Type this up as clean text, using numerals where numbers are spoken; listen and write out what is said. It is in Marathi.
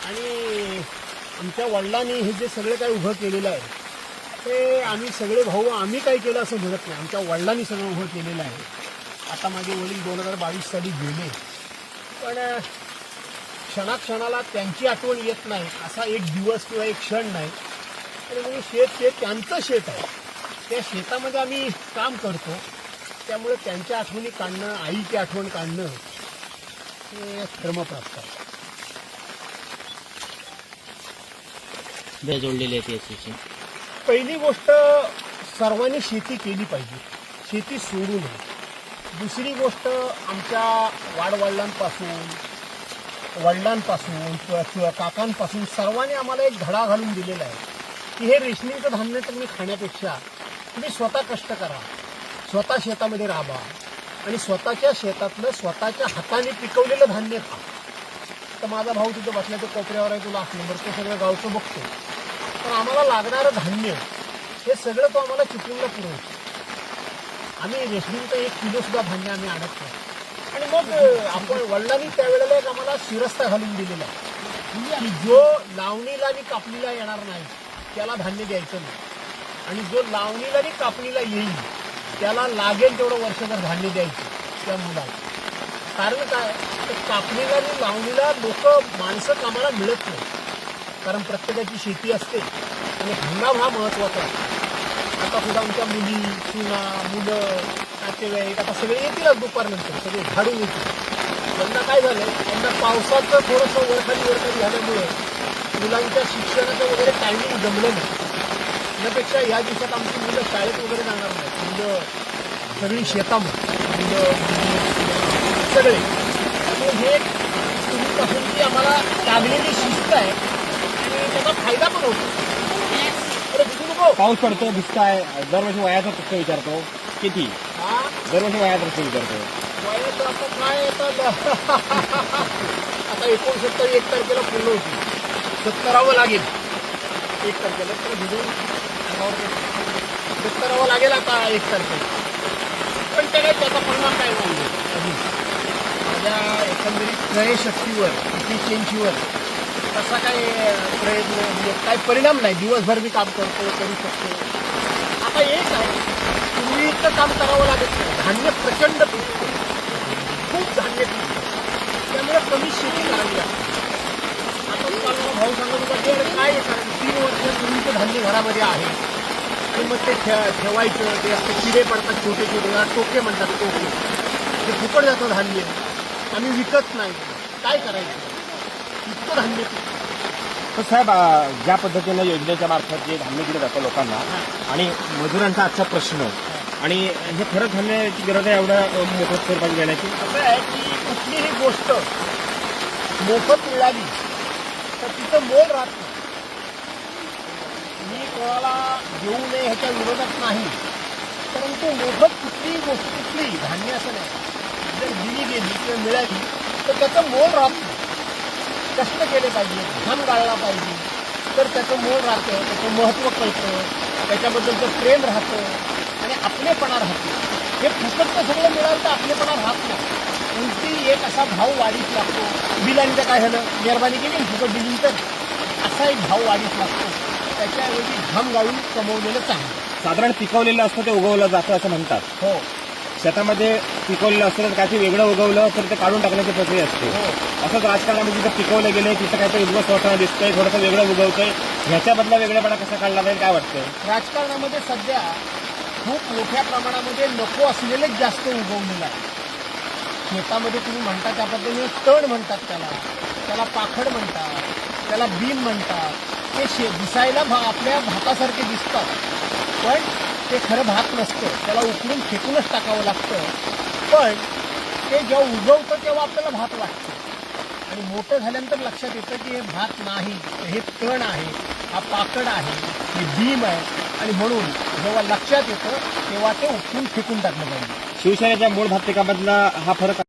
आणि आमच्या वडिलांनी हे जे सगळं काही उभं केलेलं आहे ते आम्ही सगळे भाऊ आम्ही काही केलं असं म्हणत नाही. आमच्या वडिलांनी सगळं उभं केलेलं आहे. आता माझे वडील 2022 साली गेले, पण क्षणाक्षणाला त्यांची आठवण येत नाही असा एक दिवस किंवा एक क्षण नाही. आणि म्हणजे शेत ते त्यांचं शेत आहे, त्या शेतामध्ये आम्ही काम करतो. त्यामुळे त्यांच्या आठवणी काढणं, आईची आठवण काढणं हे धर्मप्राप्त आहे. जोडलेली आहे याची. पहिली गोष्ट, सर्वांनी शेती केली पाहिजे, शेती सोडू नये. दुसरी गोष्ट, आमच्या वाडवडिलांपासून, वडिलांपासून, काकांपासून सर्वांनी आम्हाला एक धडा घालून दिलेला आहे की हे रेशनिंगचं धान्य तुम्ही खाण्यापेक्षा तुम्ही स्वतः कष्ट करा, स्वतः शेतामध्ये राहा आणि स्वतःच्या शेतातलं स्वतःच्या हाताने पिकवलेलं धान्य खा. तर माझा भाऊ तिथं बसल्या तो कोपऱ्यावर आहे, तुला नंबर तो सगळं गावचं बघतो. पण आम्हाला लागणारं धान्य हे सगळं तो आम्हाला चिपळूणला पुरवतो. आम्ही रेशनिंगचं 1 किलो सुद्धा धान्य आम्ही आणत नाही. आणि मग आपण वडिलांनी त्यावेळेला एक आम्हाला शिरस्ता घालून दिलेला आहे की जो लावणीला आणि कापणीला येणार नाही त्याला धान्य द्यायचं नाही, आणि जो लावणीला आणि कापणीला येईल त्याला लागेल तेवढं वर्षभर धान्य द्यायचं त्या मुलाला. कारण काय, तर कापणीला आणि लावणीला माणसं कामाला मिळत नाही, कारण प्रत्येकाची शेती असते आणि हंगाम हा महत्त्वाचा आहे. आता सुद्धा आमच्या मुली, सुना, मुलं, नातेवाईक आता सगळे येतीलच दुपारनंतर, सगळे झाडून येतील. यंदा काय झालं, यंदा पावसाचं थोडंसं वरखाली झाल्यामुळे मुलांच्या शिक्षणाचं वगैरे टायमिंग जमलं नाही. त्यापेक्षा या दिवसात आमची मुलं शाळेत वगैरे जाणार नाहीत. मुलं सगळी शेतामध्ये, मुलं सगळे. त्यामुळे हे पूर्वीपासून की आम्हाला लागलेली शिस्त आहे आणि त्याचा फायदा पण होतो. पाऊस पडतो, भिजताय, दरवर्षी वयाचा प्रश्न विचारतो किती, दरवर्षी वयाचा प्रश्न विचारतो. वयाचं आता काय येतं आता 69 1 तारखेला पूर्ण होती, 70 लागेल 1 तारखेला, तर भिजून 70 लागेल आता 1 तारखेला. पण ते काय त्याचा परिणाम काय नाही माझ्या एकंदरीत क्रयशक्तीवर, इफिशियन्सीवर तसा काही प्रयत्न म्हणजे काही परिणाम नाही. दिवसभर मी काम करतो, करू शकतो. आता एक आहे, पूर्वी इतकं काम करावं लागत नाही, धान्य प्रचंड पिकतं, खूप धान्य पिकतं, त्यामुळे कमी शेती करावी लागते. आता तुम्हाला भाऊ सांगत होता की काय कारण 3 वर्षापूर्वीचं धान्य घरामध्ये आहे आणि मग ते ठेवायचं, ते असं किडे पडतात छोटे छोटे, टोके म्हणतात, टोके, ते फुकट जातं धान्य, आम्ही विकत नाही, काय करायचं, इतकं धान्य पिकतं. तर साहेब, ज्या पद्धतीनं योजनेच्या मार्फत जे धान्य दिलं जातं लोकांना आणि मजुरांचा आजचा प्रश्न, आणि हे खरंच धान्याची गरज आहे एवढं मोठं स्वरूपात घेण्याची. असं आहे की कुठलीही गोष्ट मोफत मिळाली तर तिचं मोल राहत नाही. मी कोणाला देऊ नये ह्याच्या विरोधात नाही, परंतु मोफत कुठलीही गोष्ट, कुठली धान्य असं नाही, जर दिली गेली किंवा मिळाली तर त्याचं मोल राहत नाही. कष्ट केले पाहिजे, घाम गाळला पाहिजे, तर त्याचं मोल राहतं, त्याचं महत्त्व कळतं, त्याच्याबद्दलचं प्रेम राहतं आणि आपलेपणा राहतो. हे फुकटचं सगळं मिळालं तर आपलेपणा राहत नाही. कोणती एक असा भाव वाढीच लागतो. बिलांचं काय झालं, मेहरबानी केली फुकट दिली तर असा एक भाव वाढीच लागतो. त्याच्याऐवजी घाम गाळून कमवलेलं चांगलं. साधारण पिकवलेलं असतं ते उगवलं जातं असं म्हणतात. हो, शेतामध्ये पिकवलेलं असतं तर काहीतरी वेगळं उगवलं तर ते काढून टाकण्याची प्रक्रिया असते. असंच राजकारणामध्ये जिथं पिकवलं गेले तिथं काहीतरी उद्ध्वस्त होताना दिसतंय, थोडंसं वेगळं उगवतंय. ह्याच्याबद्दल वेगळेपणा कसा काढला जाईल काय वाटतं? राजकारणामध्ये सध्या खूप मोठ्या प्रमाणामध्ये नको असलेलेच जास्त उगवलेलं आहे. शेतामध्ये तुम्ही म्हणता त्या पद्धतीने तण म्हणतात, त्याला पाखड म्हणतात, त्याला बीम म्हणतात. ते दिसायला आपल्या भातासारखे दिसतात, पण ते खरं भात नसतं. त्याला उकळून फेकूनच टाकावं लागतं. पण ते जेव्हा उगवतं तेव्हा आपल्याला भात वाटतं आणि मोठं झाल्यानंतर लक्षात येतं की हे भात नाही, हे तण आहे, हा पाकड आहे, हे बीम आहे. आणि म्हणून जेव्हा लक्षात येतं तेव्हा ते उकळून फेकून टाकलं पाहिजे. शिवसेनेच्या मूळ भात पिकामधला हा फरक